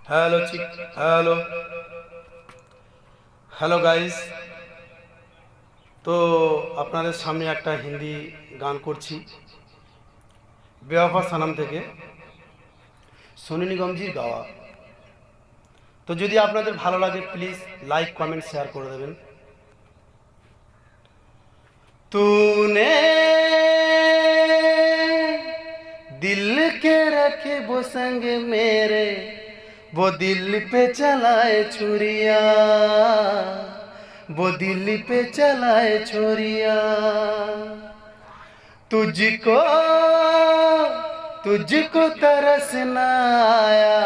Hello চিক hello hello guys. তো আপনাদের সামনে একটা হিন্দি গান করছি বেওয়াফা সানাম থেকে, সোনু নিগমজির গাওয়া। তো যদি আপনাদের ভালো লাগে প্লিজ লাইক কমেন্ট শেয়ার করে দেবেন। तूने दिल के रखे वो संग मेरे, वो दिल पे चलाए छुरिया, वो दिल पे चलाए छुरिया। तुझको तुझको तरस न आया,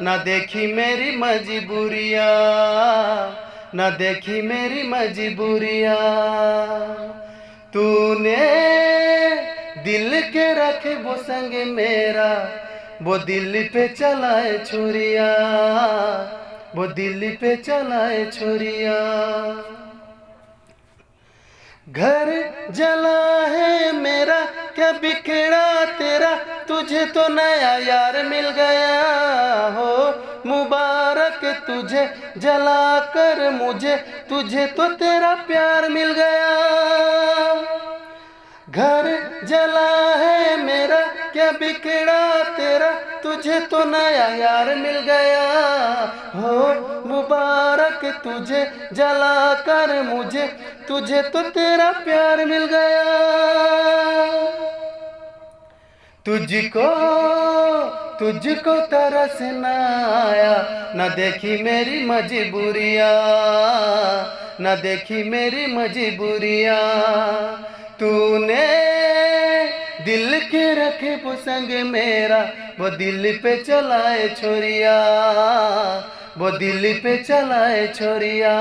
न देखी मेरी मजबूरिया, न देखी मेरी मजबूरिया। तूने दिल के रखे वो संग मेरा, वो दिल पे चलाए छुरिया, वो दिल पे चलाए छुरिया। घर जला है मेरा क्या बिखरा तेरा, तुझे तो नया यार मिल गया हो। मुबारक तुझे जला कर मुझे, तुझे तो तेरा प्यार मिल गया। घर जला है मेरा क्या बिखरा तेरा, तुझे तो नया यार मिल गया हो। मुबारक तुझे जला कर मुझे, तुझे तो तेरा प्यार मिल गया। तुझको तुझको तरस न आया, न देखी मेरी मजबूरिया, न देखी मेरी मजबूरिया। तूने दिल के रखे वो संग मेरा, वो दिल पे चलाए छोरिया, वो दिल पे चलाए छोरिया।